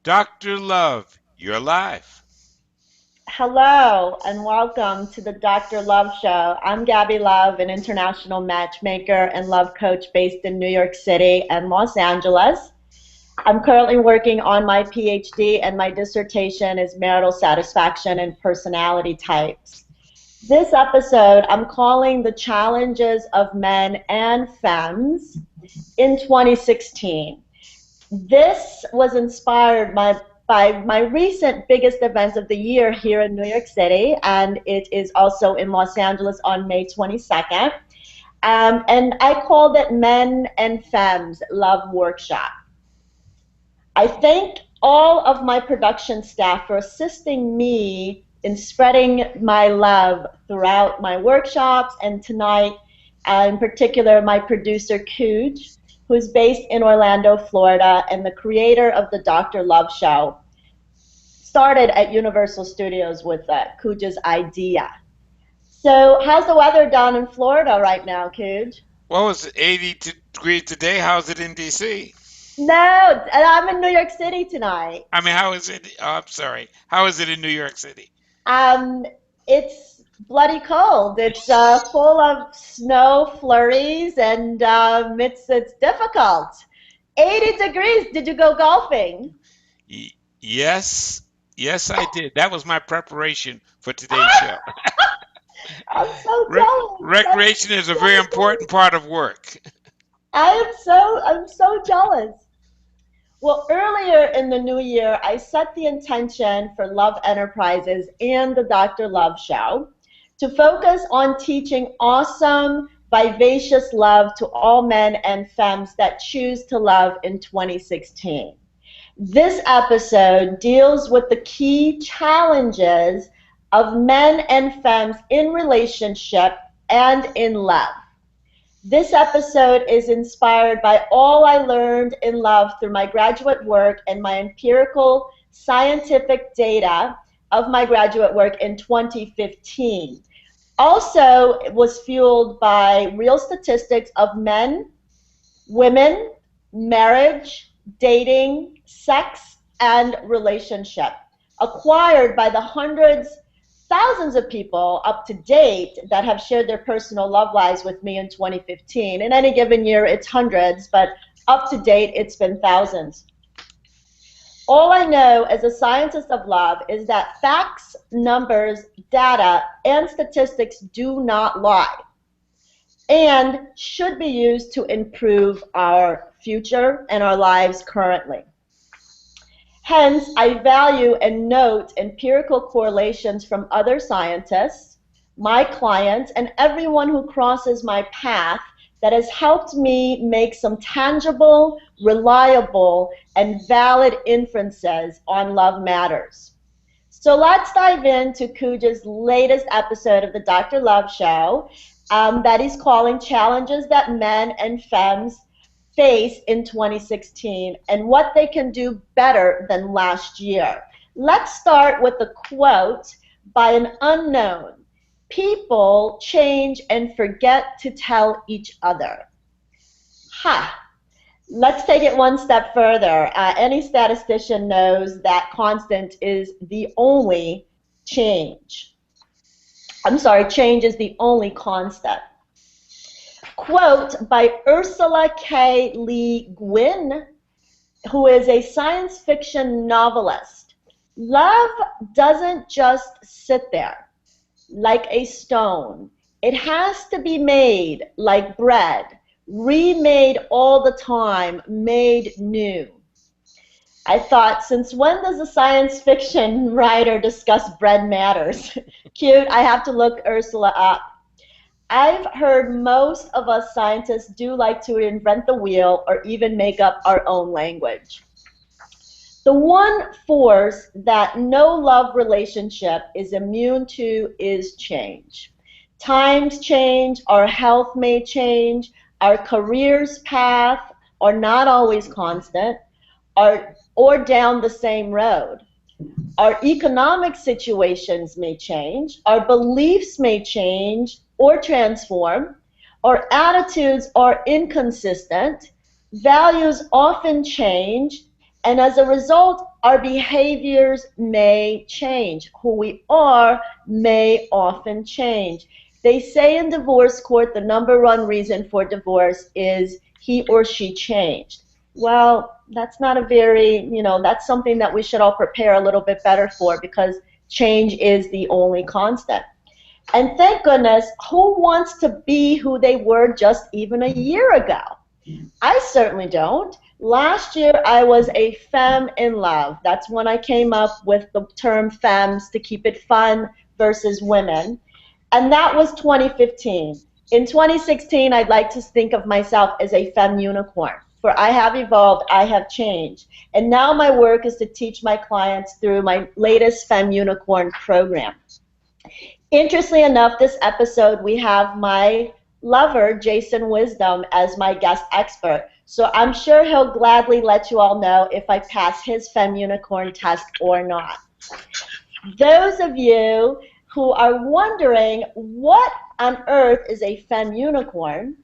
Dr. Love, you're live. Hello and welcome to the Dr. Love Show. I'm Gabby Love, an international matchmaker and love coach based in New York City and Los Angeles. I'm currently working on my PhD, and my dissertation is marital satisfaction and personality types. This episode I'm calling The Challenges of Men and Fems in 2016. This was inspired by my recent biggest events of the year here in New York City, and it is also in Los Angeles on May 22nd. And I called it Men and Femmes Love Workshop. I thank all of my production staff for assisting me in spreading my love throughout my workshops, and tonight, in particular, my producer, Cooge, who's based in Orlando, Florida, and the creator of the Dr. Love Show. Started at Universal Studios with Cooge's idea. So, how's the weather down in Florida right now, Cooge? What was it, 80 degrees today? How's it in D.C.? No, I'm in New York City tonight. I mean, how is it? Oh, I'm sorry. How is it in New York City? Um, it's bloody cold. It's full of snow flurries, and it's difficult. 80 degrees. Did you go golfing? Y- yes, yes, I did. That was my preparation for today's show. I'm so jealous. Recreation is a very important part of work. I'm so jealous. Well, earlier in the new year, I set the intention for Love Enterprises and the Dr. Love Show to focus on teaching awesome, vivacious love to all men and femmes that choose to love in 2016. This episode deals with the key challenges of men and femmes in relationship and in love. This episode is inspired by all I learned in love through my graduate work and my empirical scientific data of my graduate work in 2015. Also, it was fueled by real statistics of men, women, marriage, dating, sex, and relationship, acquired by the hundreds, thousands of people up to date that have shared their personal love lives with me in 2015. In any given year, it's hundreds, but up to date, it's been thousands. All I know as a scientist of love is that facts, numbers, data, and statistics do not lie and should be used to improve our future and our lives currently. Hence, I value and note empirical correlations from other scientists, my clients, and everyone who crosses my path that has helped me make some tangible, reliable, and valid inferences on love matters. So let's dive into Cooge's latest episode of the Dr. Love Show, that he's calling Challenges That Men and Femmes Face in 2016 and what they can do better than last year. Let's start with a quote by an unknown. People change and forget to tell each other. Ha! Let's take it one step further. Any statistician knows that constant is the only change. I'm sorry, change is the only constant. Quote by Ursula K. Lee Guin, who is a science fiction novelist. Love doesn't just sit there like a stone. It has to be made like bread, remade all the time, made new. I thought, since when does a science fiction writer discuss bread matters? Cute, I have to look Ursula up. I've heard most of us scientists do like to invent the wheel or even make up our own language. The one force that no love relationship is immune to is change. Times change, our health may change, our career's path are not always constant, or down the same road. Our economic situations may change, our beliefs may change or transform, our attitudes are inconsistent, values often change, And as a result, our behaviors may change. Who we are may often change. They say in divorce court the number one reason for divorce is he or she changed. Well, that's not a very, that's something that we should all prepare a little bit better for, because change is the only constant. And thank goodness, who wants to be who they were just even a year ago? I certainly don't. Last year, I was a femme in love. That's when I came up with the term femmes to keep it fun versus women. And that was 2015. In 2016, I'd like to think of myself as a femme unicorn. For I have evolved, I have changed. And now my work is to teach my clients through my latest Femme Unicorn program. Interestingly enough, this episode we have my lover, Jason Wisdom, as my guest expert. So I'm sure he'll gladly let you all know if I pass his Femme Unicorn test or not. Those of you who are wondering what on earth is a Femme Unicorn,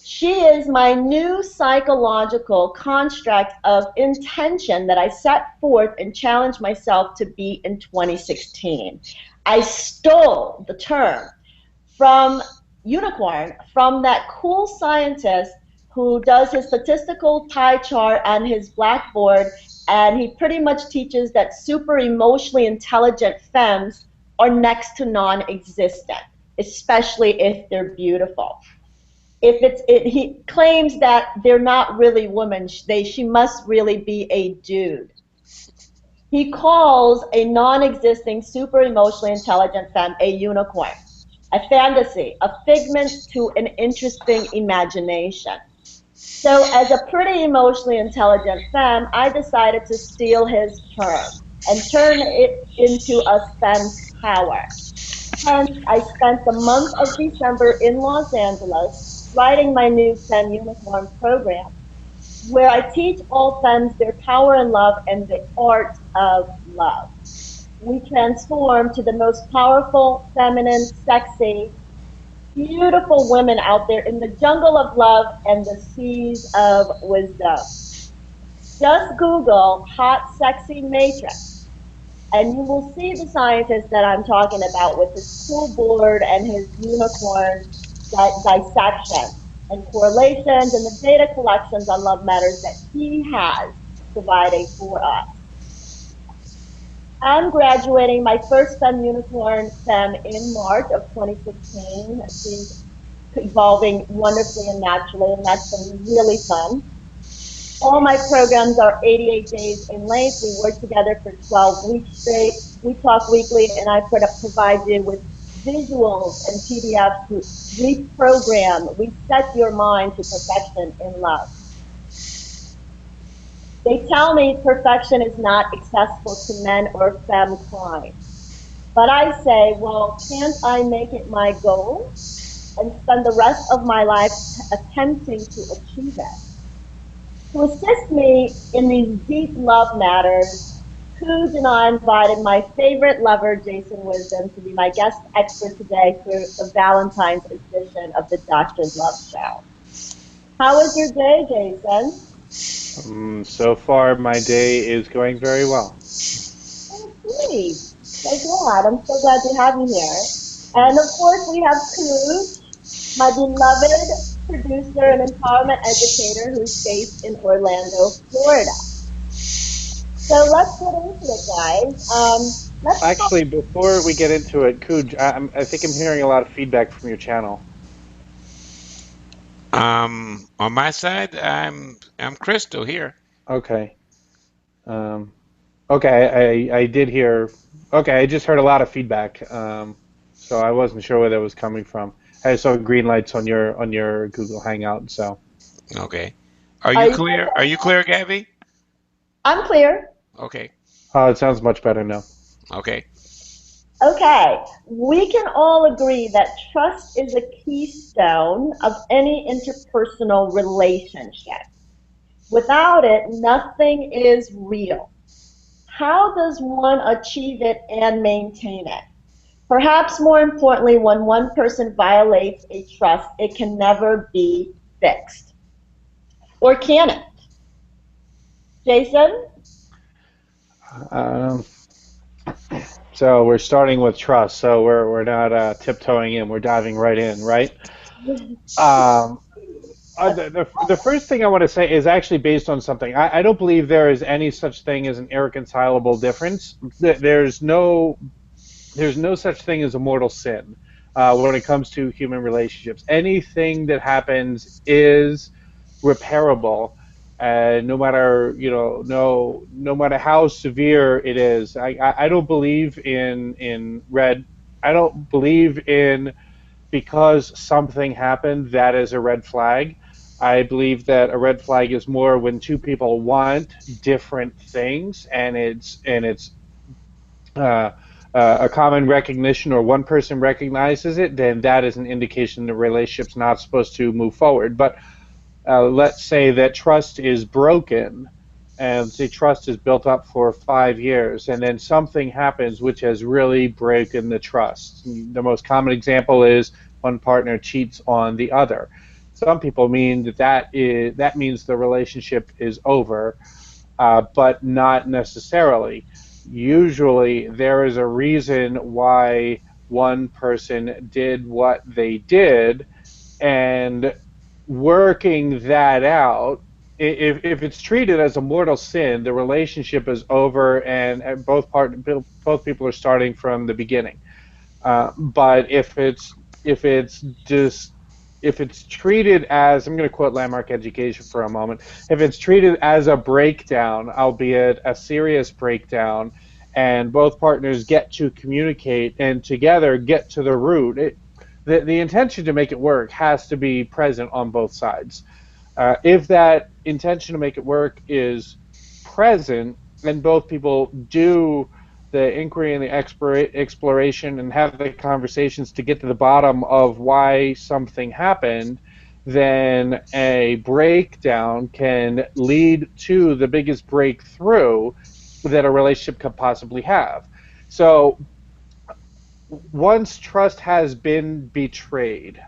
she is my new psychological construct of intention that I set forth and challenged myself to be in 2016. I stole the term from unicorn from that cool scientist who does his statistical pie chart on his blackboard, and he pretty much teaches that super emotionally intelligent femmes are next to non-existent, especially if they're beautiful. He claims that they're not really women. She must really be a dude. He calls a non-existing, super emotionally intelligent femme a unicorn, a fantasy, a figment to an interesting imagination. So, as a pretty emotionally intelligent femme, I decided to steal his term and turn it into a femme's power. Hence, I spent the month of December in Los Angeles writing my new Femme Unicorn program, where I teach all femmes their power in love and the art of love. We transform to the most powerful, feminine, sexy, beautiful women out there in the jungle of love and the seas of wisdom. Just Google hot, sexy matrix, and you will see the scientist that I'm talking about with his cool board and his unicorn dissection and correlations and the data collections on love matters that he has provided for us. I'm graduating my first Femme Unicorn Femme in March of 2016. She's evolving wonderfully and naturally, and that's been really fun. All my programs are 88 days in length. We work together for 12 weeks straight. We talk weekly, and I provide you with visuals and PDFs to reprogram, reset your mind to perfection in love. They tell me perfection is not accessible to men or femme clients. But I say, well, can't I make it my goal and spend the rest of my life attempting to achieve it? To assist me in these deep love matters, Cooj and I invited my favorite lover, Jason Wisdom, to be my guest expert today for the Valentine's edition of the Doctor Love Show. How was your day, Jason? So far, my day is going very well. Oh, sweet. So glad. I'm so glad to have you here. And of course, we have Cooj, my beloved producer and empowerment educator who's based in Orlando, Florida. So let's get into it, guys. Let's talk. Actually, before we get into it, Kuj, I think I'm hearing a lot of feedback from your channel. On my side, I'm Crystal here. Okay. Um, okay, I did hear. Okay, I just heard a lot of feedback. So I wasn't sure where that was coming from. I saw green lights on your Google Hangout. So Okay. Are Are you you clear? Are you clear, Gabby? I'm clear. Okay. it sounds much better now. Okay. Okay. We can all agree that trust is a keystone of any interpersonal relationship. Without it, nothing is real. How does one achieve it and maintain it? Perhaps more importantly, when one person violates a trust, it can never be fixed. Or can it? Jason? Um, so we're starting with trust. So we're not tiptoeing in. We're diving right in, right? Um, the first thing I want to say is actually based on something. I don't believe there is any such thing as an irreconcilable difference. There's no such thing as a mortal sin when it comes to human relationships. Anything that happens is repairable, no matter no matter how severe it is. I don't believe in red. I don't believe in because something happened that is a red flag. I believe that a red flag is more when two people want different things, and it's uh, a common recognition, or one person recognizes it, then that is an indication the relationship's not supposed to move forward. But let's say that trust is broken, and say trust is built up for 5 years, and then something happens which has really broken the trust. The most common example is one partner cheats on the other. Some people mean that means the relationship is over, but not necessarily. Usually, there is a reason why one person did what they did, and working that out. If it's treated as a mortal sin, the relationship is over, and both people are starting from the beginning. But if it's just if it's treated as, I'm going to quote Landmark Education for a moment, if it's treated as a breakdown, albeit a serious breakdown, and both partners get to communicate and together get to the root, the intention to make it work has to be present on both sides. If that intention to make it work is present, and both people do the inquiry and the exploration and have the conversations to get to the bottom of why something happened, then a breakdown can lead to the biggest breakthrough that a relationship could possibly have. So once trust has been betrayed,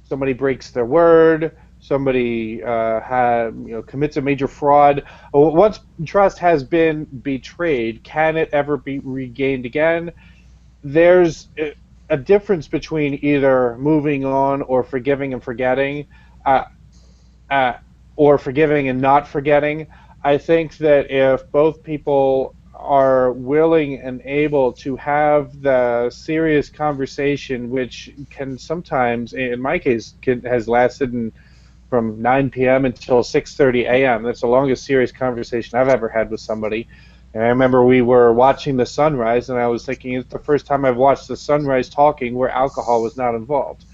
somebody breaks their word, somebody commits a major fraud. Once trust has been betrayed, can it ever be regained again? There's a difference between either moving on or forgiving and forgetting, uh, uh, or forgiving and not forgetting. I think that if both people are willing and able to have the serious conversation, which can sometimes, in my case, has lasted from 9 p.m. until 6:30 a.m. That's the longest serious conversation I've ever had with somebody. And I remember we were watching the sunrise, and I was thinking it's the first time I've watched the sunrise talking where alcohol was not involved.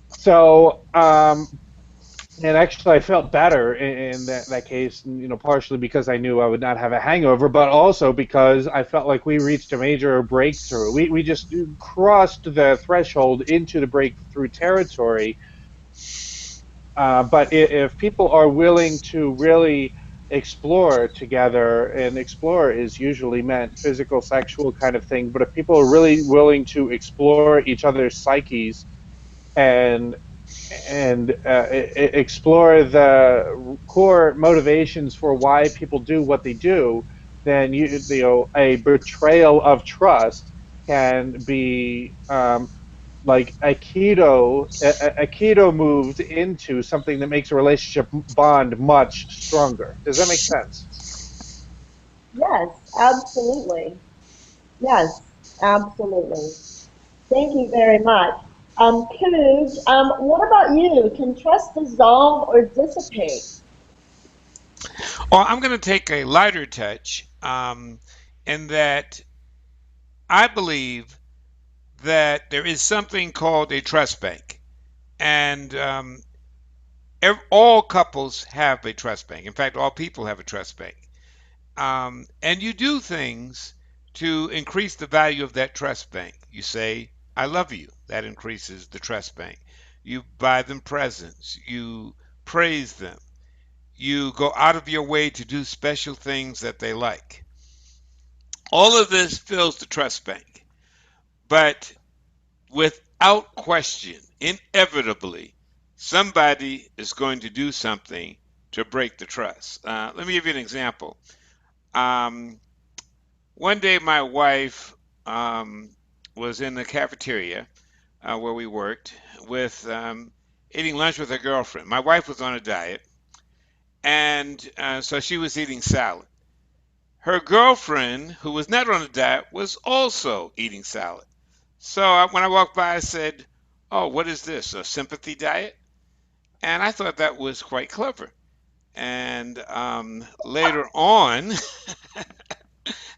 So, and actually, I felt better in that case, partially because I knew I would not have a hangover, but also because I felt like we reached a major breakthrough. We just crossed the threshold into the breakthrough territory. But if people are willing to really explore together, and explore is usually meant physical, sexual kind of thing, but if people are really willing to explore each other's psyches, and explore the core motivations for why people do what they do, then a betrayal of trust can be like a keto moved into something that makes a relationship bond much stronger. Does that make sense? Yes, absolutely. Yes, absolutely. Thank you very much. Cooj, what about you? Can trust dissolve or dissipate? Well, I'm going to take a lighter touch, in that I believe that there is something called a trust bank. And all couples have a trust bank. In fact, all people have a trust bank. And you do things to increase the value of that trust bank. You say, I love you. That increases the trust bank. You buy them presents. You praise them. You go out of your way to do special things that they like. All of this fills the trust bank. But without question, inevitably, somebody is going to do something to break the trust. Let me give you an example. Um, One day, my wife was in the cafeteria where we worked with eating lunch with her girlfriend. My wife was on a diet, and so she was eating salad. Her girlfriend, who was not on a diet, was also eating salad. So when I walked by, I said, "Oh, what is this? A sympathy diet?" And I thought that was quite clever. And later on,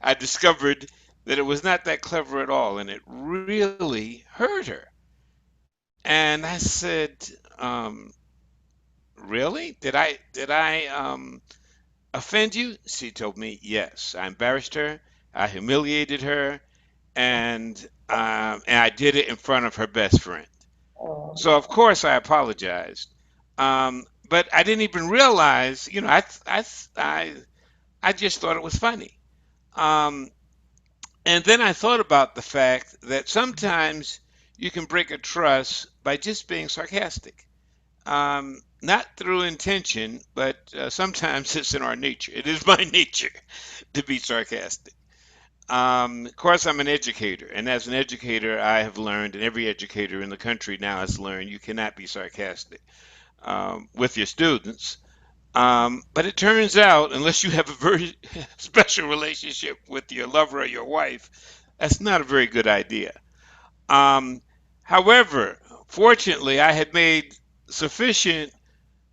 I discovered that it was not that clever at all, and it really hurt her. And I said, um, "Really? Did I offend you?" She told me, "Yes. I embarrassed her. I humiliated her, and I did it in front of her best friend." Oh, So of course I apologized, but I didn't even realize. I I just thought it was funny. Um, and then I thought about the fact that sometimes you can break a trust by just being sarcastic. Not through intention, but sometimes it's in our nature. It is my nature to be sarcastic. Of course, I'm an educator, and as an educator, I have learned, and every educator in the country now has learned, you cannot be sarcastic with your students. But it turns out, unless you have a very special relationship with your lover or your wife, that's not a very good idea. Um, However, fortunately, I had made sufficient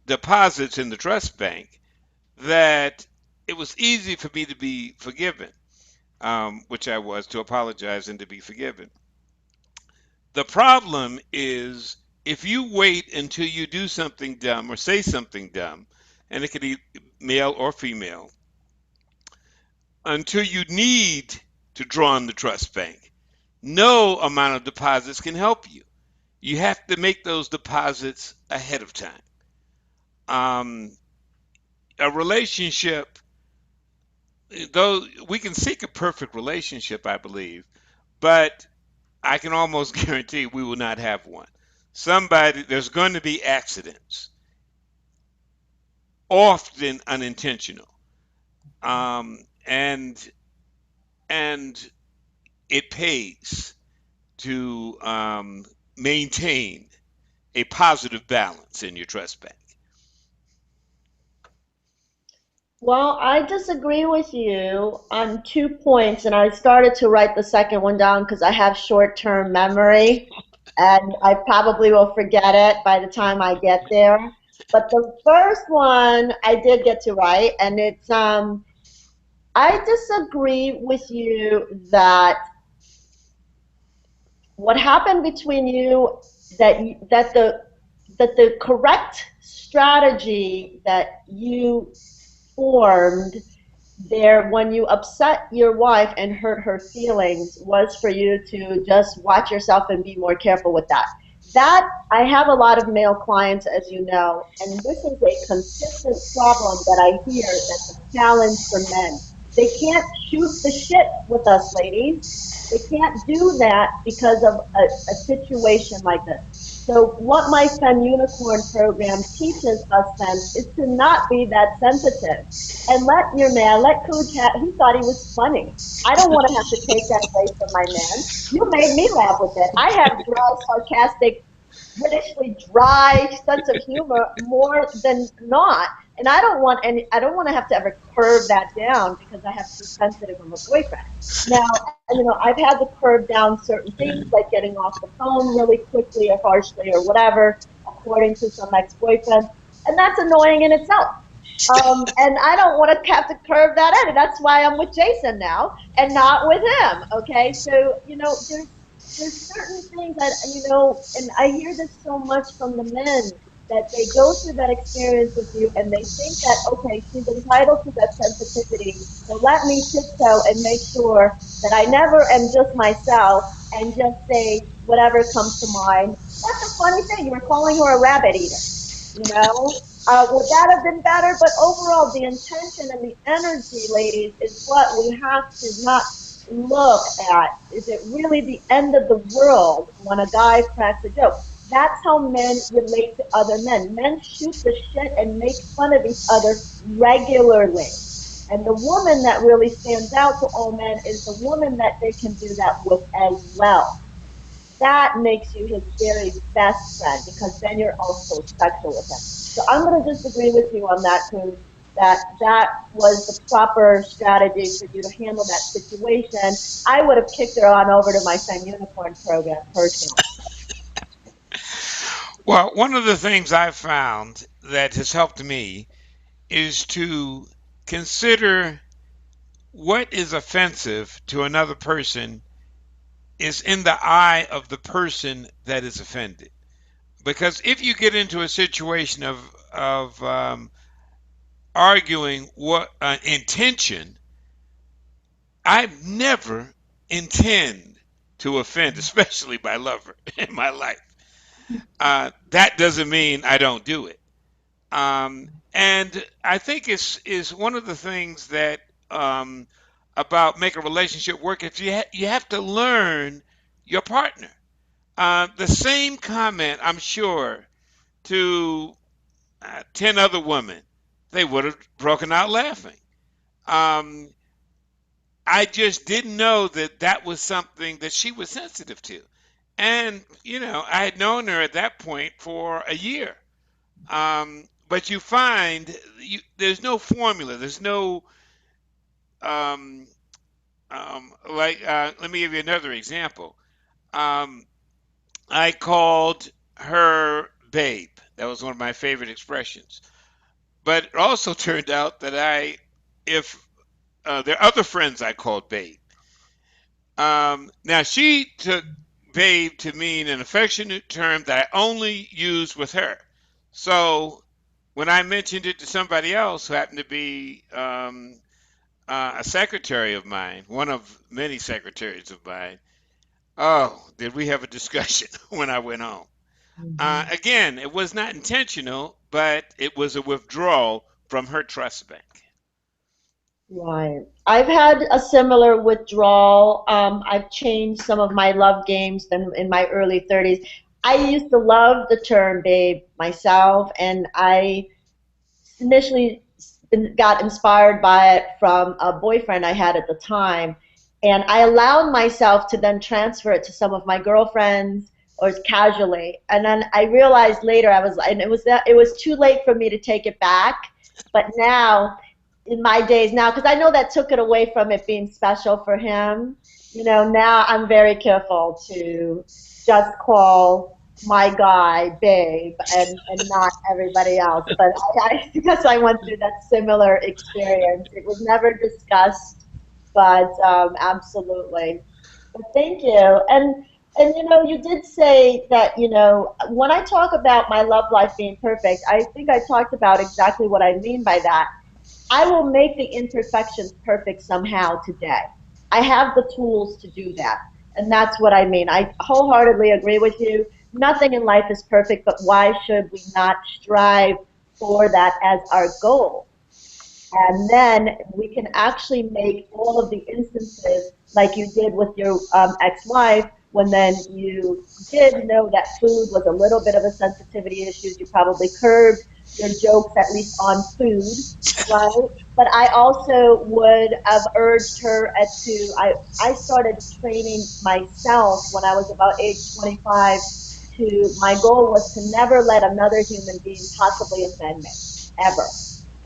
deposits in the trust bank that it was easy for me to be forgiven, which I was, to apologize and to be forgiven. The problem is if you wait until you do something dumb or say something dumb, and it could be male or female, until you need to draw on the trust bank, no amount of deposits can help you. You have to make those deposits ahead of time. Um, a relationship, though we can seek a perfect relationship, I believe, but I can almost guarantee we will not have one. There's going to be accidents, often unintentional, and and it pays to maintain a positive balance in your trust bank. well, I disagree with you on 2 points, and I started to write the second one down because I have short-term memory, and I probably will forget it by the time I get there. But the first one I did get to write, and it's I disagree with you that what happened between you that the correct strategy that you formed there when you upset your wife and hurt her feelings was for you to just watch yourself and be more careful with that. That I have a lot of male clients, as you know, and this is a consistent problem that I hear that's a challenge for men. They can't shoot the shit with us, ladies. They can't do that because of a situation like this. So what my Fem Unicorn program teaches us, Fems, is to not be that sensitive and let your man, let Cooch have, he thought he was funny. I don't want to have to take that away from my man. You made me laugh with it. I have dry, sarcastic, Britishly dry sense of humor more than not. And I don't want to have to ever curve that down because I have too sensitive of a boyfriend. Now, I've had to curve down certain things like getting off the phone really quickly or harshly or whatever, according to some ex-boyfriends. And that's annoying in itself. And I don't want to have to curve that in. And that's why I'm with Jason now and not with him. Okay. So, there's certain things that, and I hear this so much from the men that they go through that experience with you and they think that, okay, she's entitled to that sensitivity. So let me tiptoe and make sure that I never am just myself and just say whatever comes to mind. That's a funny thing. You were calling her a rabbit eater, you know? Would that have been better? But overall, the intention and the energy, ladies, is what we have to not look at. Is it really the end of the world when a guy cracks a joke? That's how men relate to other men. Men shoot the shit and make fun of each other regularly. And the woman that really stands out to all men is the woman that they can do that with as well. That makes you his very best friend because then you're also sexual with him. So I'm going to just agree with you on that, Coos, that that was the proper strategy for you to handle that situation. I would have kicked her on over to my Femme Unicorn program personally. Well, one of the things I've found that has helped me is to consider what is offensive to another person is in the eye of the person that is offended. Because if you get into a situation of arguing what intention, I never intend to offend, especially my lover in my life. That doesn't mean I don't do it. And I think it's is one of the things that um, about make a relationship work. If you have to learn your partner. The same comment, I'm sure, to 10 other women, they would have broken out laughing. Um, I just didn't know that that was something that she was sensitive to. And, I had known her at that point for a year. But you find there's no formula. There's no, um, let me give you another example. Um, I called her babe. That was one of my favorite expressions. But it also turned out that if there are other friends I called babe. Now she took babe to mean an affectionate term that I only use with her. So when I mentioned it to somebody else who happened to be a secretary of mine, one of many secretaries of mine, oh, did we have a discussion when I went home? Mhm. Again, it was not intentional, but it was a withdrawal from her trust bank. Right. I've had a similar withdrawal. I've changed some of my love games in my early 30s. I used to love the term babe myself, and I initially got inspired by it from a boyfriend I had at the time, and I allowed myself to then transfer it to some of my girlfriends or casually. And then I realized later and it was too late for me to take it back. But now, in my days now, because I know that took it away from it being special for him. Now I'm very careful to just call my guy babe and not everybody else. But because I went through that similar experience. It was never discussed, but absolutely. But thank you. And you did say that, when I talk about my love life being perfect, I think I talked about exactly what I mean by that. I will make the imperfections perfect somehow today. I have the tools to do that. And that's what I mean. I wholeheartedly agree with you. Nothing in life is perfect, but why should we not strive for that as our goal? And then we can actually make all of the instances like you did with your ex-wife when then you did know that food was a little bit of a sensitivity issue. You probably curbed your jokes at least on food, right? But I also would have urged her I started training myself when I was about age 25 my goal was to never let another human being possibly offend me, ever.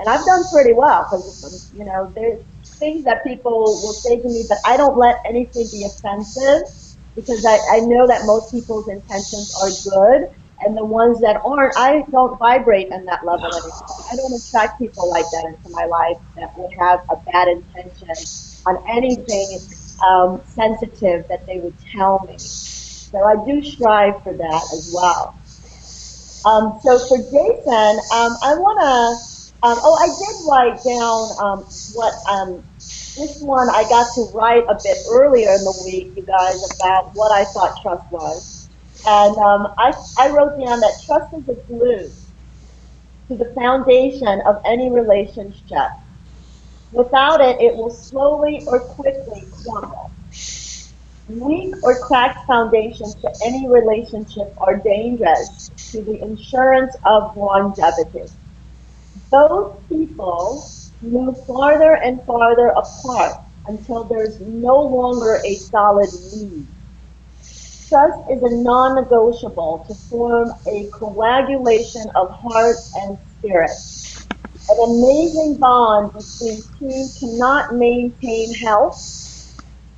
And I've done pretty well because, there's things that people will say to me, but I don't let anything be offensive because I know that most people's intentions are good. And the ones that aren't, I don't vibrate in that level anymore. I don't attract people like that into my life that would have a bad intention on anything sensitive that they would tell me. So I do strive for that as well. So for Jason, I want to, I did write down this one I got to write a bit earlier in the week, you guys, about what I thought trust was. And I wrote down that trust is a glue to the foundation of any relationship. Without it, it will slowly or quickly crumble. Weak or cracked foundations to any relationship are dangerous to the insurance of longevity. Both people move farther and farther apart until there's no longer a solid we. Trust is a non-negotiable to form a coagulation of heart and spirit. An amazing bond between two cannot maintain health,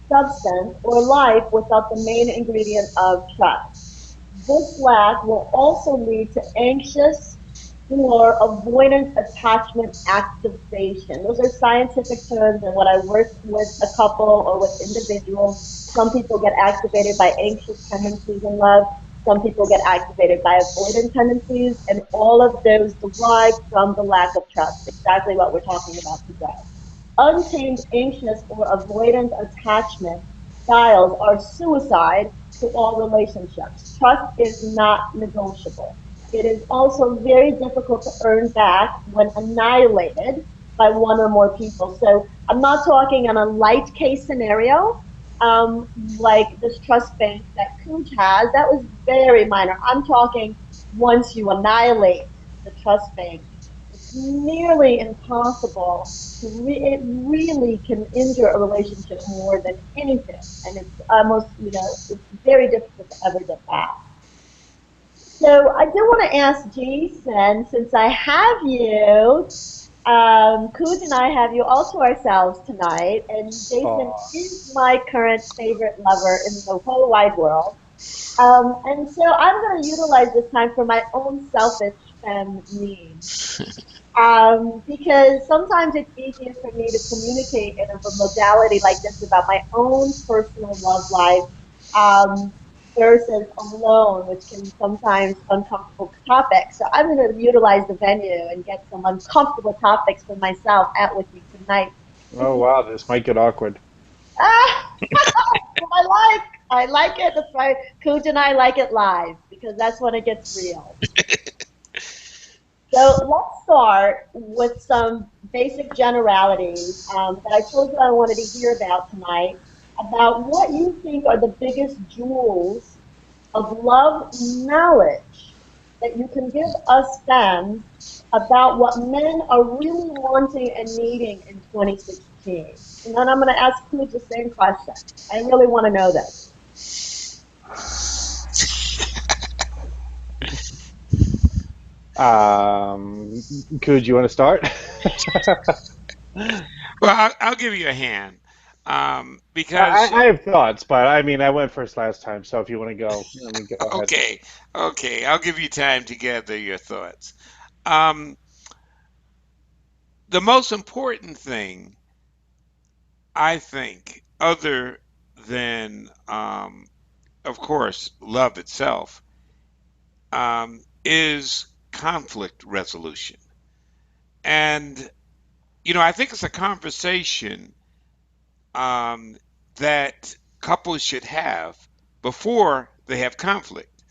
substance, or life without the main ingredient of trust. This lack will also lead to anxious or avoidance attachment activation. Those are scientific terms, and when I work with a couple or with individuals, some people get activated by anxious tendencies in love, some people get activated by avoidant tendencies, and all of those derive from the lack of trust, exactly what we're talking about today. Untamed anxious or avoidant attachment styles are suicide to all relationships. Trust is not negotiable. It is also very difficult to earn back when annihilated by one or more people. So I'm not talking on a light case scenario, like this trust bank that Cooch has. That was very minor. I'm talking once you annihilate the trust bank, it's nearly impossible it really can injure a relationship more than anything. And it's almost, it's very difficult to ever get back. So I do want to ask Jason, since I have you, Coos and I have you all to ourselves tonight, and Jason Aw. is my current favorite lover in the whole wide world. And so I'm going to utilize this time for my own selfish needs. Because sometimes it's easier for me to communicate in a modality like this about my own personal love life um, versus alone, which can sometimes uncomfortable topics. So I'm going to utilize the venue and get some uncomfortable topics for myself out with you tonight. This Oh is wow, this might get awkward. ah, I like it. That's why Cooj and I like it live because that's when it gets real. So let's start with some basic generalities that I told you I wanted to hear about tonight about what you think are the biggest jewels of love knowledge that you can give us fans about what men are really wanting and needing in 2016. And then I'm going to ask Pooh the same question. I really want to know this. Could you want to start? Well, I'll give you a hand I, because I have thoughts, but I mean, I went first last time, so if you want to go, let me go ahead. okay, okay, I'll give you time to gather your thoughts. Um, the most important thing, I think, other than, of course, love itself, is conflict resolution. And, I think it's a conversation um, that couples should have before they have conflict.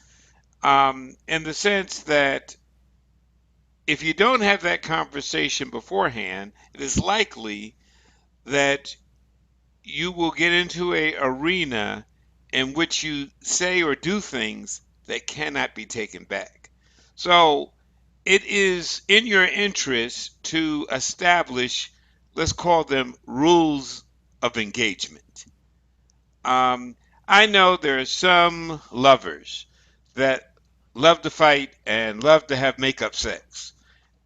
In the sense that if you don't have that conversation beforehand, it is likely that you will get into a arena in which you say or do things that cannot be taken back. So it is in your interest to establish, let's call them rules of engagement. Um, I know there are some lovers that love to fight and love to have makeup sex.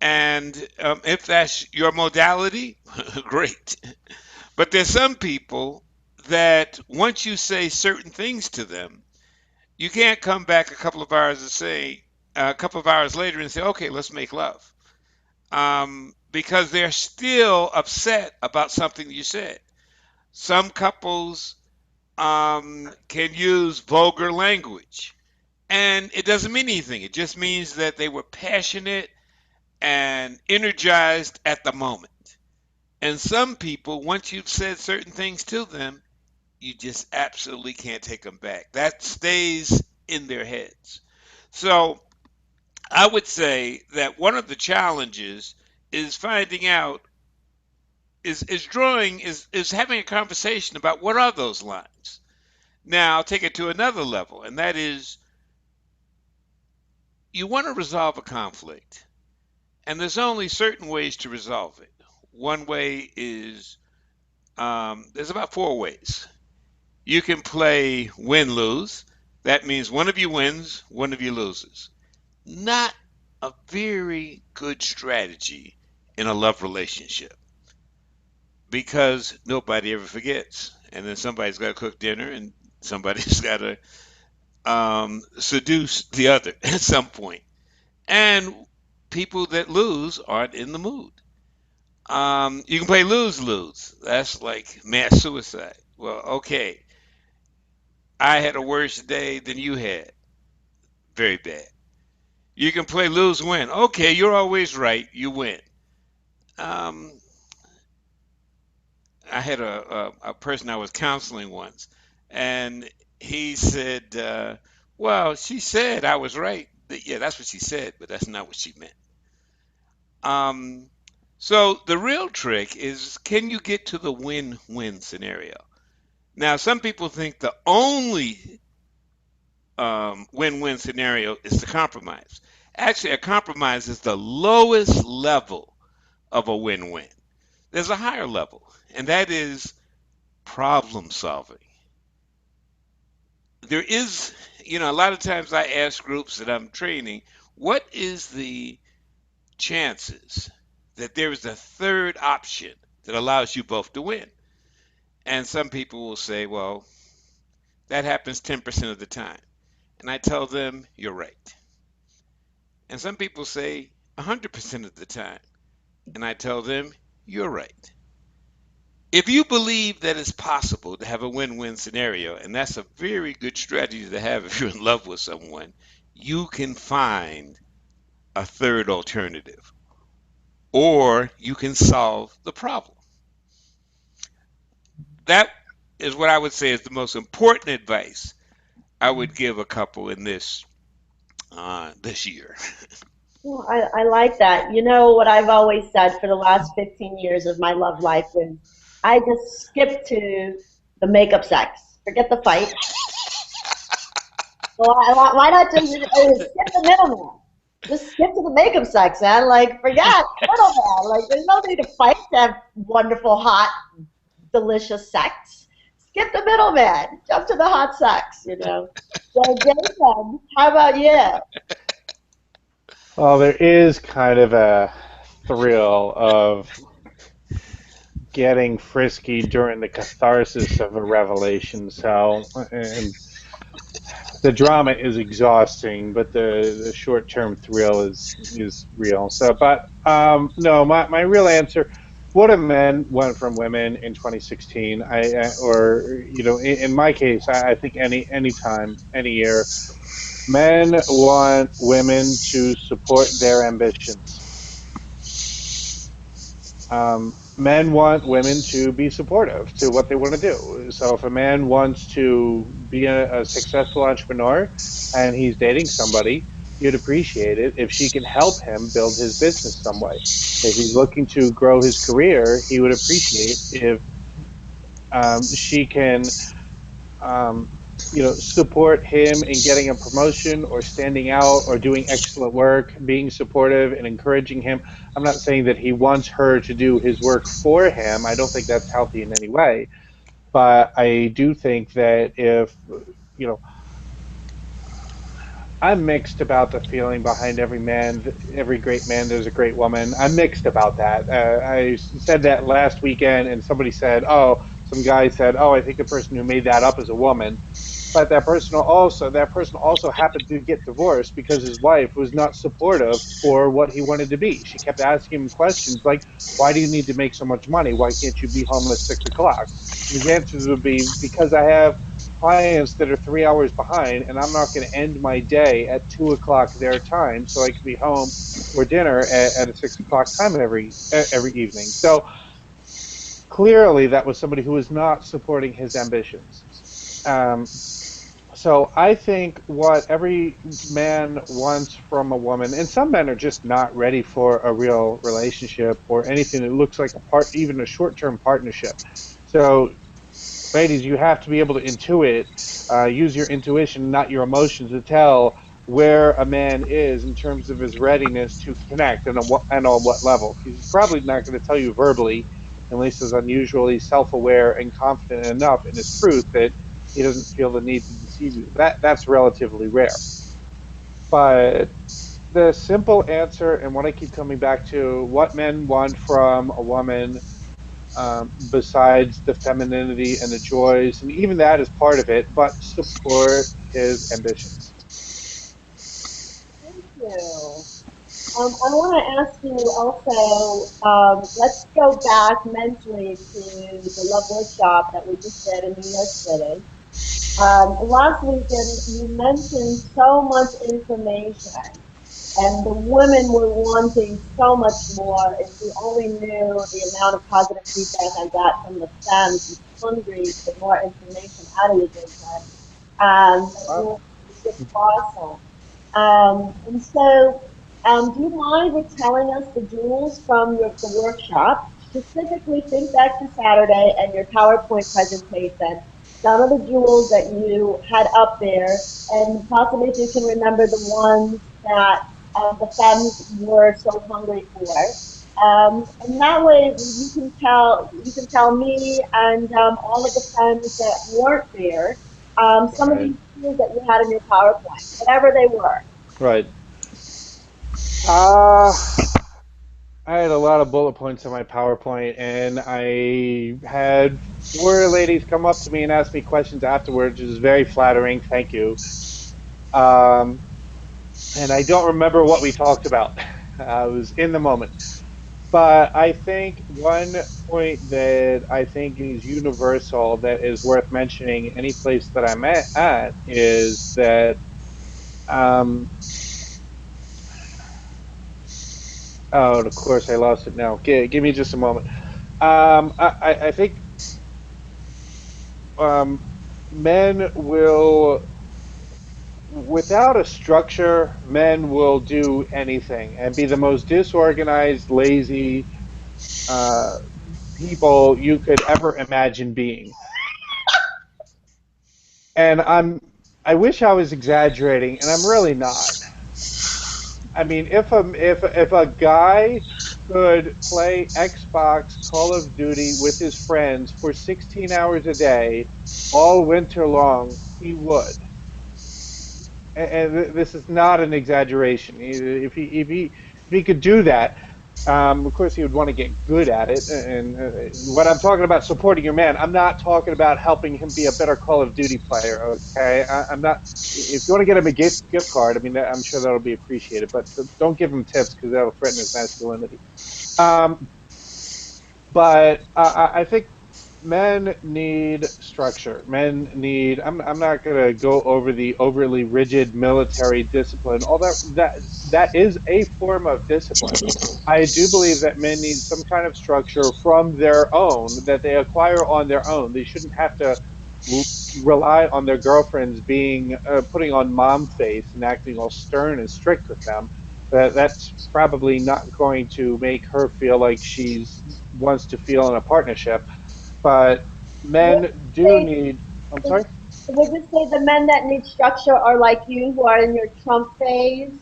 And if that's your modality, great. But there's some people that once you say certain things to them, you can't come back a couple of hours later and say, okay, let's make love. Because they're still upset about something you said. Some couples can use vulgar language, and it doesn't mean anything. It just means that they were passionate and energized at the moment. And some people, once you've said certain things to them, you just absolutely can't take them back. That stays in their heads. So I would say that one of the challenges is finding out is having a conversation about what are those lines. Now I'll take it to another level, and that is you want to resolve a conflict, and there's only certain ways to resolve it. One way is there's about four ways. You can play win lose. That means one of you wins, one of you loses. Not a very good strategy in a love relationship because nobody ever forgets. And then somebody's got to cook dinner and somebody's got to seduce the other at some point. And people that lose aren't in the mood. You can play lose lose. That's like mass suicide. Well, okay, I had a worse day than you had. Very bad. You can play lose win. Okay, you're always right. You win. Um, I had a person I was counseling once, and he said, "Well, she said I was right." Yeah, that's what she said, but that's not what she meant. Um, so the real trick is, can you get to the win-win scenario? Now, some people think the only win-win scenario is the compromise. Actually, a compromise is the lowest level of a win-win. There's a higher level, and that is problem solving. There is, a lot of times I ask groups that I'm training, what is the chances that there is a third option that allows you both to win? And some people will say, well, that happens 10% of the time. And I tell them, you're right. And some people say 100% of the time. And I tell them, you're right. If you believe that it's possible to have a win win scenario, and that's a very good strategy to have if you're in love with someone, you can find a third alternative or you can solve the problem. That is what I would say is the most important advice I would give a couple in this year. Well, I like that. You know what I've always said for the last 15 years of my love life is I just skip to the makeup sex. Forget the fight. So why not just skip the middleman? Just skip to the makeup sex, man. Like, forget the middleman. Like, there's no need to fight to have wonderful, hot, delicious sex. Skip the middleman. Jump to the hot sex. So, Jason, how about you? Well, there is kind of a thrill of getting frisky during the catharsis of a revelation. So, and the drama is exhausting, but the short term thrill is real. So, but no, my real answer. What do men want from women in 2016? Or in my case, I think any time, any year, men want women to support their ambitions. Men want women to be supportive to what they want to do. So if a man wants to be a successful entrepreneur and he's dating somebody, you'd appreciate it if she can help him build his business some way. If he's looking to grow his career, he would appreciate if she can um, support him in getting a promotion or standing out or doing excellent work, being supportive and encouraging him. I'm not saying that he wants her to do his work for him. I don't think that's healthy in any way. But I do think that if, you know, I'm mixed about the feeling behind every great man, there's a great woman. I'm mixed about that. I said that last weekend, and somebody said, "Oh, some guy said, oh, I think the person who made that up is a woman." But that person also happened to get divorced because his wife was not supportive for what he wanted to be. She kept asking him questions like, "Why do you need to make so much money? Why can't you be home at 6 o'clock?" And his answers would be, "Because I have clients that are 3 hours behind, and I'm not going to end my day at 2 o'clock their time, so I can be home for dinner at a 6 o'clock time every evening." So clearly, that was somebody who was not supporting his ambitions. Um, so I think what every man wants from a woman, and some men are just not ready for a real relationship or anything that looks like even a short-term partnership. So ladies, you have to be able to use your intuition, not your emotions, to tell where a man is in terms of his readiness to connect and on what level. Because he's probably not going to tell you verbally, unless he's unusually self-aware and confident enough in his truth that he doesn't feel the need to deceive you. That's relatively rare. But the simple answer, and what I keep coming back to, what men want from a woman, besides the femininity and the joys, and even that is part of it, but support his ambitions. Thank you. I want to ask you also, let's go back mentally to the love workshop that we just did in New York City. Last weekend, you mentioned so much information, and the women were wanting so much more. If you only knew the amount of positive feedback I got from the Fems, just hungry for more information out of you, Jason. It Wow. was just awesome. And so, do you mind retelling us the jewels from the workshop? Specifically, think back to Saturday and your PowerPoint presentation. Some of the jewels that you had up there, and possibly if you can remember the ones that the femmes were so hungry for. And that way you can tell me and all of the femmes that weren't there some of Right. these tools that you had in your PowerPoint, whatever they were. Right. Uh, I had a lot of bullet points in my PowerPoint, and I had four ladies come up to me and ask me questions afterwards, which is very flattering. Thank you. Um, and I don't remember what we talked about. I was in the moment. But I think one point that I think is universal that is worth mentioning any place that I'm at is that, um, oh, of course, I lost it now. Give me just a moment. I think, um, men will, without a structure, men will do anything and be the most disorganized, lazy uh, people you could ever imagine being. And I wish I was exaggerating, and I'm really not. I mean, if a guy could play Xbox Call of Duty with his friends for 16 hours a day all winter long, he would. And this is not an exaggeration. If he could do that, of course he would want to get good at it. And when I'm talking about supporting your man, I'm not talking about helping him be a better Call of Duty player. Okay, I'm not. If you want to get him a gift card, I mean, I'm sure that'll be appreciated. But don't give him tips because that'll threaten his masculinity. Um, but I think men need structure. Men need. I'm not going to go over the overly rigid military discipline. All that is a form of discipline. I do believe that men need some kind of structure from their own that they acquire on their own. They shouldn't have to rely on their girlfriends being putting on mom face and acting all stern and strict with them. That's probably not going to make her feel like she's wants to feel in a partnership. But Would men you do say, need. I'm sorry. would you say the men that need structure are like you, who are in your Trump phase?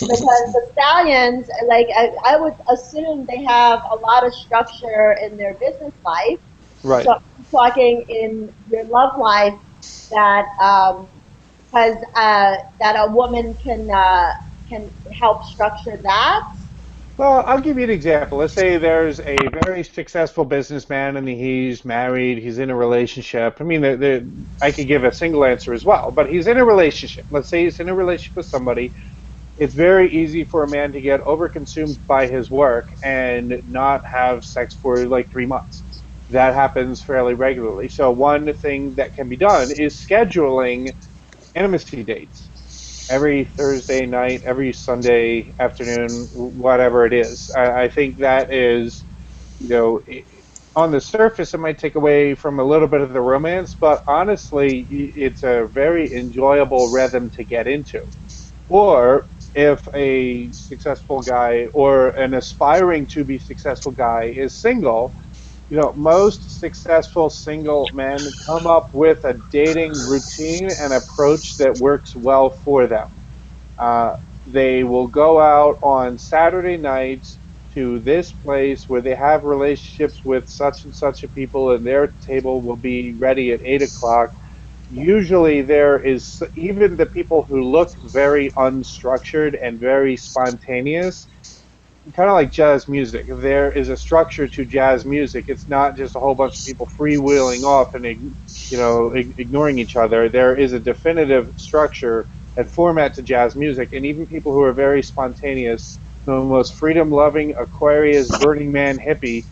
Because the stallions, like I would assume they have a lot of structure in their business life. Right. So I'm talking in your love life that has that a woman can help structure that. Well, I'll give you an example. Let's say there's a very successful businessman and he's married, he's in a relationship. I mean, I could give a single answer as well, but he's in a relationship. Let's say he's in a relationship with somebody. It's very easy for a man to get overconsumed by his work and not have sex for like 3 months. That happens fairly regularly. So, one thing that can be done is scheduling intimacy dates every Thursday night, every Sunday afternoon, whatever it is. I think that is, you know, on the surface, it might take away from a little bit of the romance, but honestly, it's a very enjoyable rhythm to get into. Or if a successful guy or an aspiring to be successful guy is single, most successful single men come up with a dating routine and approach that works well for them. Uh, they will go out on Saturday nights to this place where they have relationships with such and such a people, and their table will be ready at 8 o'clock. Usually, there is even the people who look very unstructured and very spontaneous, kind of like jazz music. There is a structure to jazz music. It's not just a whole bunch of people freewheeling off and ignoring each other. There is a definitive structure and format to jazz music, and even people who are very spontaneous, the most freedom-loving Aquarius Burning Man hippie,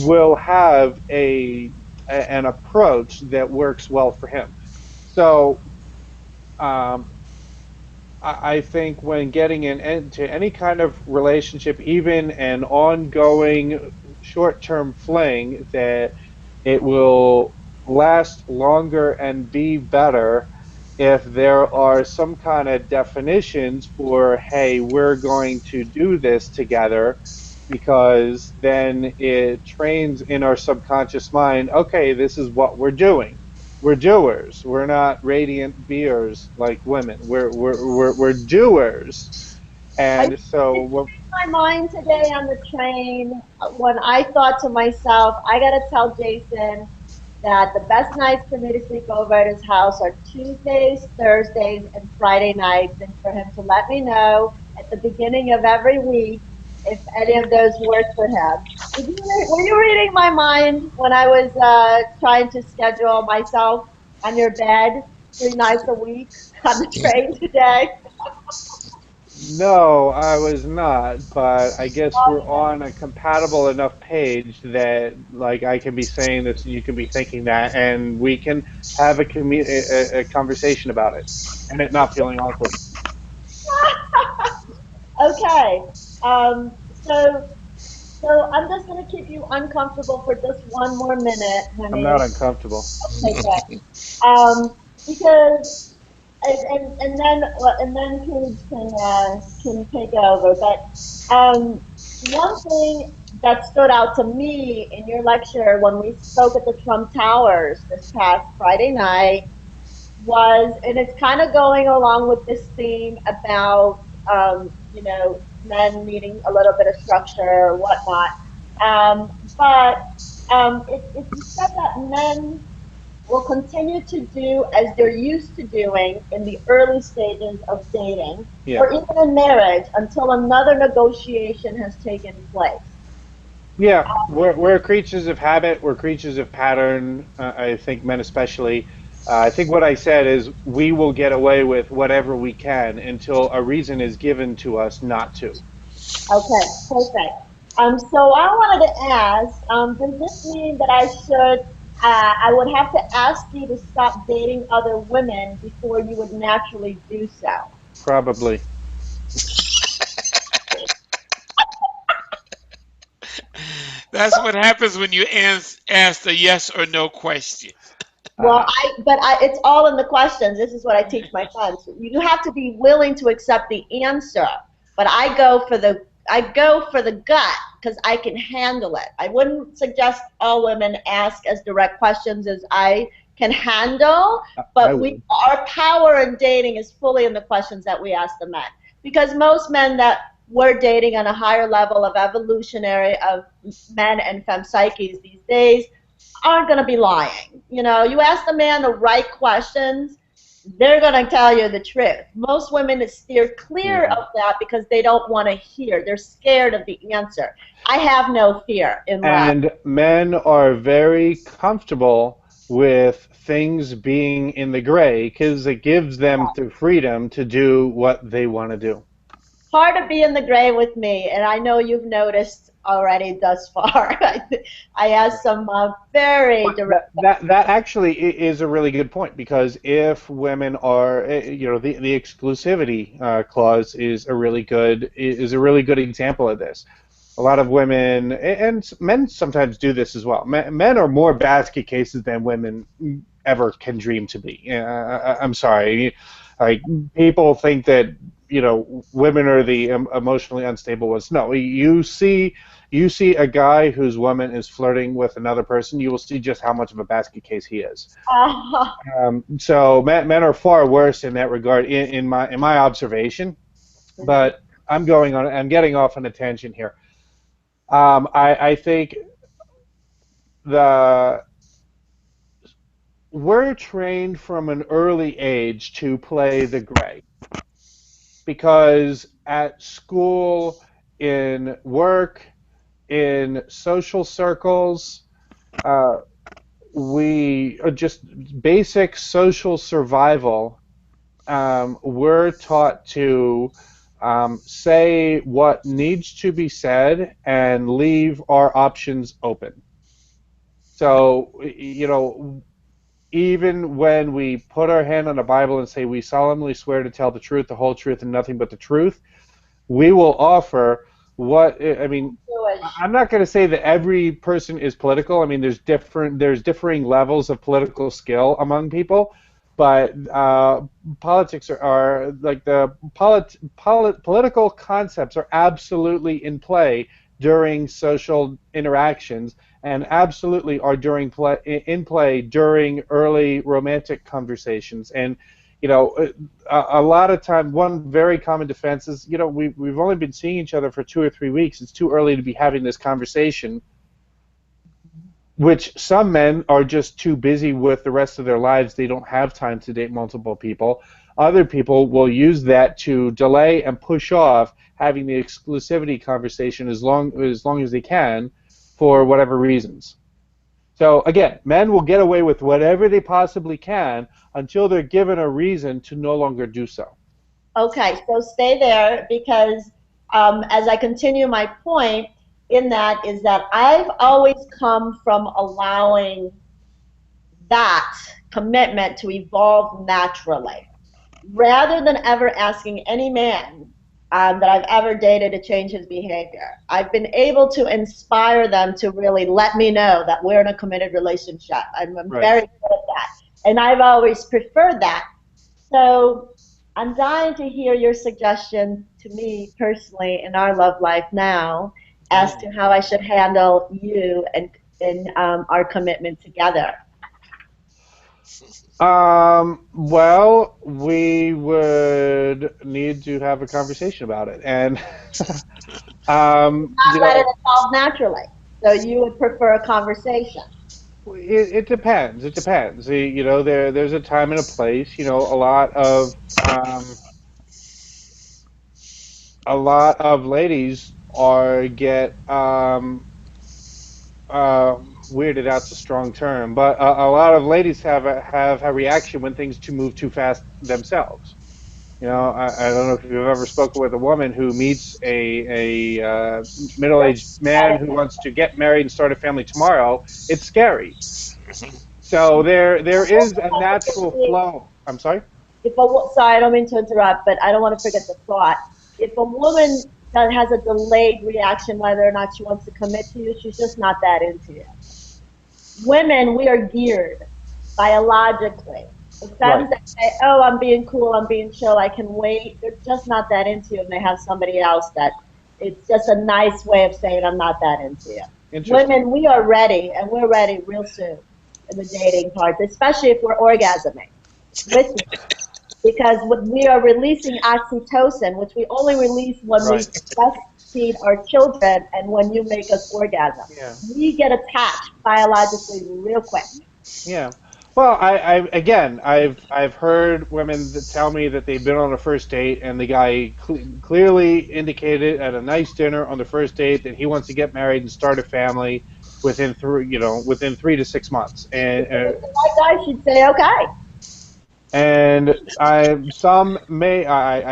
will have an approach that works well for him. So. Um, I think when getting into any kind of relationship, even an ongoing short-term fling, that it will last longer and be better if there are some kind of definitions for, hey, we're going to do this together, because then it trains in our subconscious mind, okay, this is what we're doing. We're doers. We're not radiant beers like women. We're doers. I And so It my mind today on the train when I thought to myself, I got to tell Jason that the best nights for me to sleep over at his house are Tuesdays, Thursdays, and Friday nights, and for him to let me know at the beginning of every week if any of those work for him. Were you reading my mind when I was trying to schedule myself on your bed 3 nights a week on the train today? no, I was not, but I guess we're on a compatible enough page that like I can be saying this and you can be thinking that, and we can have a conversation about it and it not feeling awkward. Okay. Um, so so I'm just gonna keep you uncomfortable for just one more minute, I'm honey. not uncomfortable. Okay, good. Because and then Paige can take over. But one thing that stood out to me in your lecture when we spoke at the Trump Towers this past Friday night was, and it's kind of going along with this theme about, men needing a little bit of structure or whatnot. You said that men will continue to do as they're used to doing in the early stages of dating Yeah. or even in marriage until another negotiation has taken place. Yeah, we're creatures of habit. We're creatures of pattern. I think men especially. I think what I said is we will get away with whatever we can until a reason is given to us not to. Okay, perfect. So I wanted to ask, does this mean that I would have to ask you to stop dating other women before you would naturally do so? Probably. That's what happens when you ask a yes or no question. Well, Uh, it's all in the questions. This is what I teach my sons. You have to be willing to accept the answer, but I go for the gut because I can handle it. I wouldn't suggest all women ask as direct questions as I can handle, I but would. our power in dating is fully in the questions that we ask the men. Because most men that we're dating on a higher level of evolutionary of men and fem psyches these days aren't going to be lying. You ask the man the right questions, they're going to tell you the truth. Most women steer clear Yeah. of that because they don't want to hear. They're scared of the answer. I have no fear in love. And men are very comfortable with things being in the gray because it gives them the freedom to do what they want to do. Hard to be in the gray with me, and I know you've noticed already thus far. I asked some very But direct. that actually is a really good point, because if women are, the exclusivity clause is a really good example of this. A lot of women and men sometimes do this as well. Men are more basket cases than women ever can dream to be. I'm sorry, like people think that women are the emotionally unstable ones. No, you see You see a guy whose woman is flirting with another person, you will see just how much of a basket case he is. Uh, So men are far worse in that regard, in my observation. But I'm getting off on a tangent here. I think the we're trained from an early age to play the gray because at school, in work, in social circles, uh, we are just basic social survival. We're taught to say what needs to be said and leave our options open. So, even when we put our hand on the Bible and say we solemnly swear to tell the truth, the whole truth, and nothing but the truth, we will offer what I mean. Jewish. I'm not going to say that every person is political. I mean, there's differing levels of political skill among people, but politics are like political concepts are absolutely in play during social interactions and absolutely are in play during early romantic conversations. And a lot of time, one very common defense is, we've only been seeing each other for 2 or 3 weeks. It's too early to be having this conversation, which some men are just too busy with the rest of their lives. They don't have time to date multiple people. Other people will use that to delay and push off having the exclusivity conversation as long as they can for whatever reasons. So again, men will get away with whatever they possibly can until they're given a reason to no longer do so. Okay, so stay there because as I continue my point in that is that I've always come from allowing that commitment to evolve naturally rather than ever asking any man that I've ever dated to change his behavior. I've been able to inspire them to really let me know that we're in a committed relationship. I'm Right. very good at that. And I've always preferred that. So I'm dying to hear your suggestion to me personally in our love life now as to how I should handle you and in our commitment together. Well, we would need to have a conversation about it, and Not let it evolve naturally. So you would prefer a conversation. it depends. It depends. There's a time and a place. A lot of ladies are get weirded out's a strong term, but a lot of ladies have a reaction when things to move too fast themselves. I don't know if you've ever spoken with a woman who meets a middle-aged man who wants to get married and start a family tomorrow. It's scary. So there is a natural flow. I'm sorry. Sorry, I don't mean to interrupt, but I don't want to forget the thought. If a woman that has a delayed reaction, whether or not she wants to commit to you, she's just not that into you. Women, we are geared biologically. The Right. femmes that say, "Oh, I'm being cool, I'm being chill, I can wait," they're just not that into you, and they have somebody else that it's just a nice way of saying, "I'm not that into you." Interesting. Women, we are ready, and we're ready real soon in the dating part, especially if we're orgasming with you because we are releasing oxytocin, which we only release when we Right. breastfeed our children and when you make us orgasm. Yeah. We get attached biologically real quick. Yeah. Well, I've heard women that tell me that they've been on a first date and the guy clearly indicated at a nice dinner on the first date that he wants to get married and start a family within 3 to 6 months. If it was the right guy, she'd say, okay. And I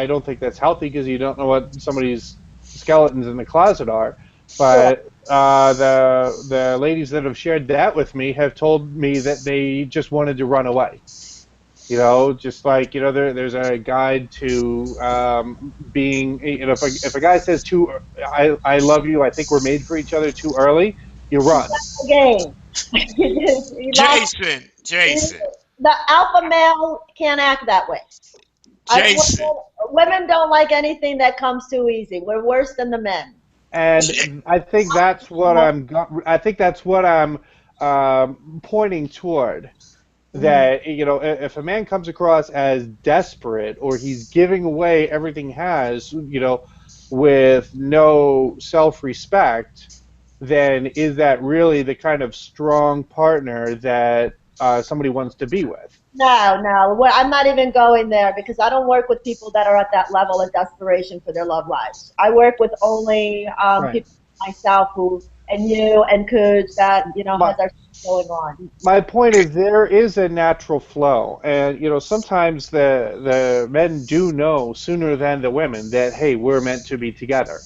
don't think that's healthy because you don't know what somebody's skeletons in the closet are. Sure. But the ladies that have shared that with me have told me that they just wanted to run away. Just like there's a guide to being. If a guy says I love you, I think we're made for each other too early, you He run. left the game. He lost. Jason, The alpha male can't act that way. Us Jason. women don't like anything that comes too easy. We're worse than the men. and I think that's what I think that's what I'm pointing toward. Mhm. That if a man comes across as desperate or he's giving away everything he has, with no self-respect, then is that really the kind of strong partner that somebody wants to be with? No, no, I'm not even going there because I don't work with people that are at that level of desperation for their love lives. I work with only Right. people like myself who, and you and Coach that My has our stuff going on. my point is there is a natural flow, and sometimes the men do know sooner than the women that, hey, we're meant to be together.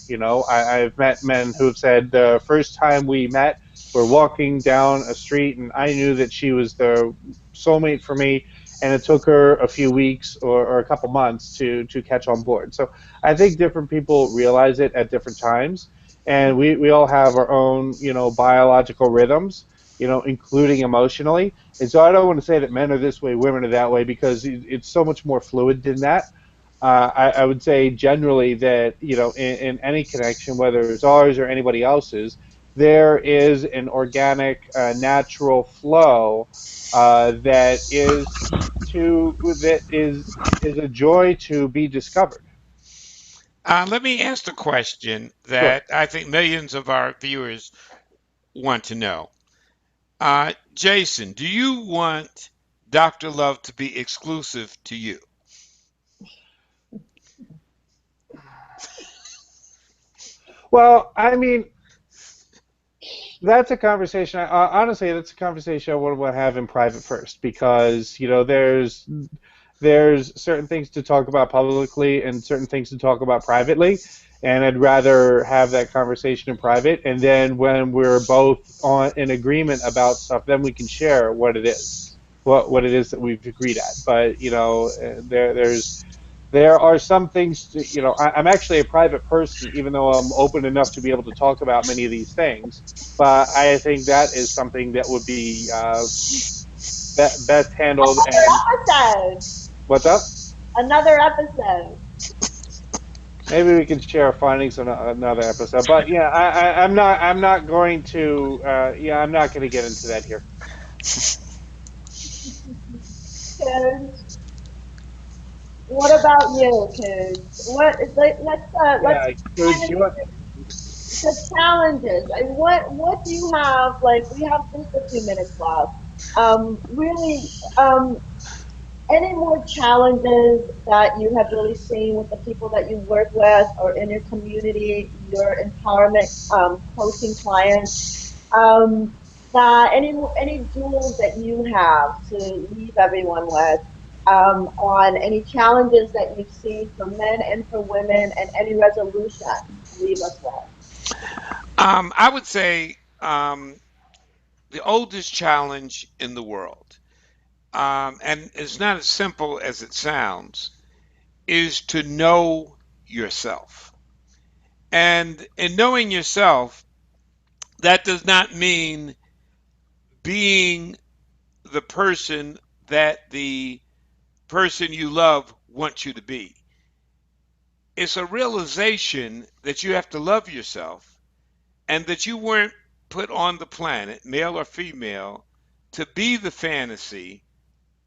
I've met men who have said the first time we met, we're walking down a street and I knew that she was the soulmate for me, and it took her a few weeks or a couple months to catch on board. So I think different people realize it at different times, and we all have our own biological rhythms, including emotionally. And so I don't want to say that men are this way, women are that way, because it's so much more fluid than that. I would say generally that, in any connection, whether it's ours or anybody else's, there is an organic, natural flow that is a joy to be discovered. Let me ask the question Sure. that I think millions of our viewers want to know. Jason, do you want Dr. Love to be exclusive to you? Well, I mean, that's a conversation. Honestly, that's a conversation I would want to have in private first, because there's certain things to talk about publicly and certain things to talk about privately, and I'd rather have that conversation in private. And then when we're both on in agreement about stuff, then we can share what it is that we've agreed at. But there are some things I'm actually a private person, even though I'm open enough to be able to talk about many of these things. But I think that is something that would be best handled. And Another episode. what's up? Another episode. Maybe we can share our findings on another episode. But yeah, I'm not going to. Yeah, I'm not going to get into that here. Coach, what about you, Coach? Let's Yeah, kind could of you? the challenges and what do you have? Like we have just a few minutes left. Really, any more challenges that you have really seen with the people that you work with or in your community, your empowerment coaching clients? Um, that any jewels that you have to leave everyone with on any challenges that you've seen for men and for women, and any resolution to leave us with. I would say the oldest challenge in the world, and it's not as simple as it sounds, is to know yourself. And in knowing yourself, that does not mean being the person that the person you love wants you to be. It's a realization that you have to love yourself and that you weren't put on the planet, male or female, to be the fantasy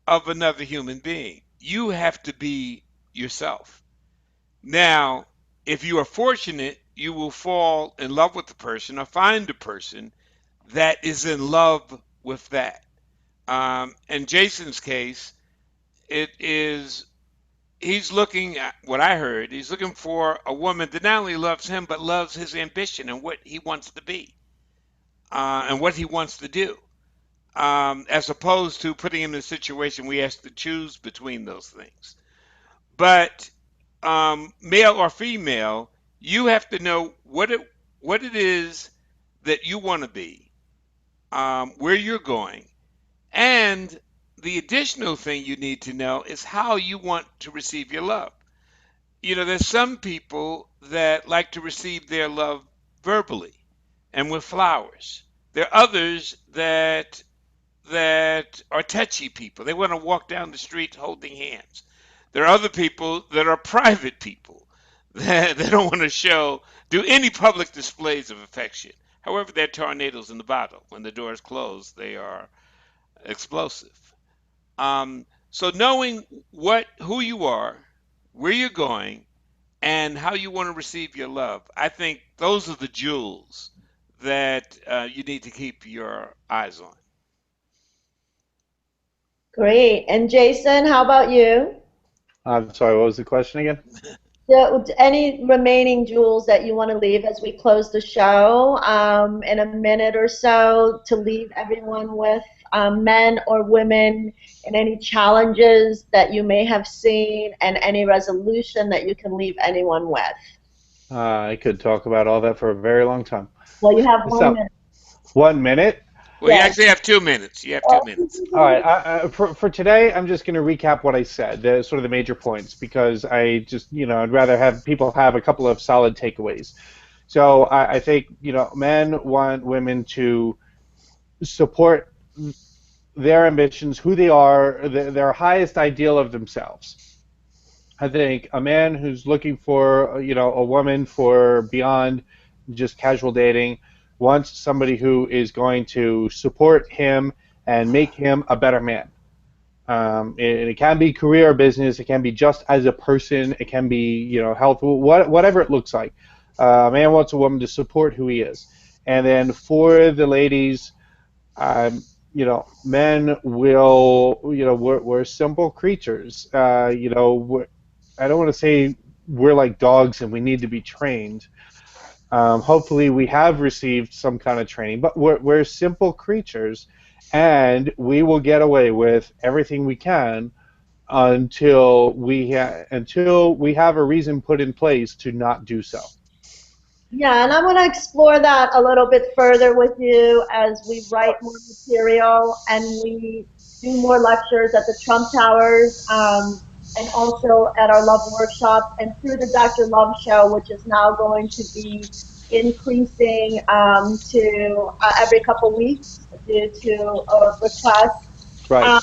of another human being. You have to be yourself. Now, if you are fortunate, you will fall in love with the person or find a person that is in love with that. In Jason's case, it is he's looking at what I heard. He's looking for a woman that not only loves him but loves his ambition and what he wants to be and what he wants to do, as opposed to putting him in a situation where he has to choose between those things. But male or female, you have to know what it is that you want to be, where you're going, and the additional thing you need to know is how you want to receive your love. There's some people that like to receive their love verbally and with flowers. There are others that are touchy people. They want to walk down the street holding hands. There are other people that are private people They don't want to do any public displays of affection. However, they're tornadoes in the bottle. When the door is closed, they are explosive. So knowing who you are, where you're going, and how you want to receive your love, I think those are the jewels that you need to keep your eyes on. Great. And Jason, how about you? I'm sorry, what was the question again? So, any remaining jewels that you want to leave as we close the show in a minute or so to leave everyone with, men or women, and any challenges that you may have seen, and any resolution that you can leave anyone with? I could talk about all that for a very long time. Well, you have one So, minute. 1 minute. Well, you Yes. actually have 2 minutes. You have 2 minutes. All right. For today, I'm just going to recap what I said, the sort of the major points, because I just, I'd rather have people have a couple of solid takeaways. So I think, men want women to support their ambitions, who they are, their highest ideal of themselves. I think a man who's looking for, a woman for beyond just casual dating wants somebody who is going to support him and make him a better man. It can be career or business. It can be just as a person. It can be, health, whatever it looks like. A man wants a woman to support who he is. And then for the ladies, men will, we're simple creatures. I don't want to say we're like dogs and we need to be trained. Hopefully, we have received some kind of training, but we're simple creatures, and we will get away with everything we can until we have a reason put in place to not do so. Yeah, and I'm going to explore that a little bit further with you as we write more material and we do more lectures at the Trump Towers, and also at our Love workshops and through the Dr. Love Show, which is now going to be increasing to every couple weeks due to a request. Right. Um,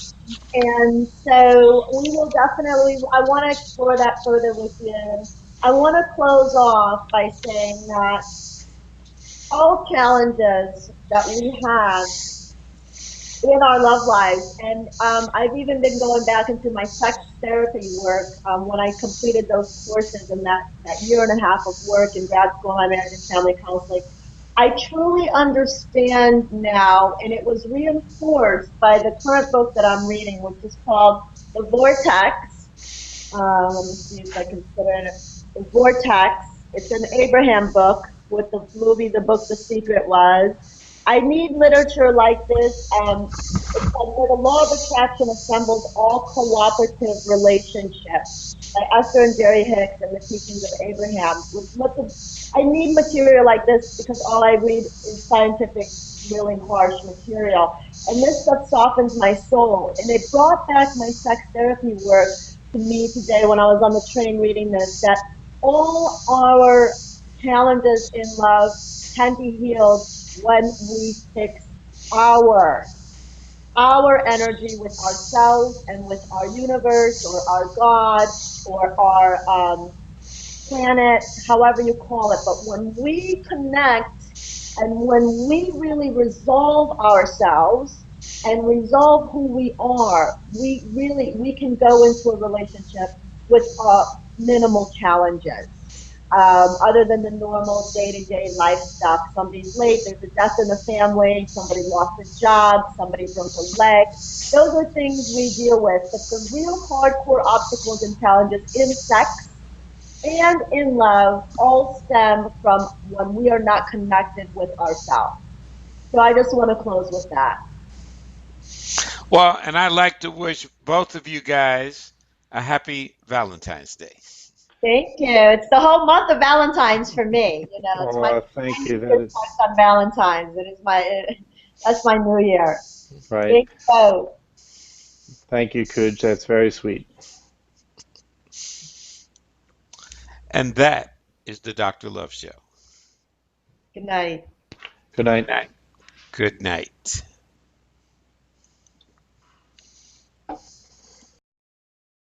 and so we will definitely, I want to explore that further with you. I want to close off by saying that all challenges that we have in our love lives, and I've even been going back into my sex therapy work when I completed those courses and that year and a half of work in grad school, my marriage and family counseling. I truly understand now, and it was reinforced by the current book that I'm reading, which is called The Vortex. Let me see if I can put it. The Vortex. It's an Abraham book with the movie, the book The Secret was. I need literature like this. It's called Where the Law of Attraction Assembles All Cooperative Relationships by Esther and Jerry Hicks and the Teachings of Abraham. I need material like this because all I read is scientific, really harsh material. And this stuff softens my soul. And it brought back my sex therapy work to me today when I was on the train reading this, that all our challenges in love can be healed when we fix our our energy with ourselves and with our universe or our God or our planet, however you call it. But when we connect and when we really resolve ourselves and resolve who we are, we can go into a relationship with minimal challenges. Other than the normal day-to-day life stuff, somebody's late, there's a death in the family, somebody lost a job, somebody broke a leg. Those are things we deal with. But the real hardcore obstacles and challenges in sex and in love all stem from when we are not connected with ourselves. So I just want to close with that. Well, and I'd like to wish both of you guys a happy Valentine's Day. Thank you. It's the whole month of Valentine's for me. You know, it's my Oh, thank 90 you. year That sex is on Valentine's. It is that's my new year. right. Thank you. Thank you, Kuj. That's very sweet. And that is the Dr. Love Show. Good night. Good Good night. night. Good night.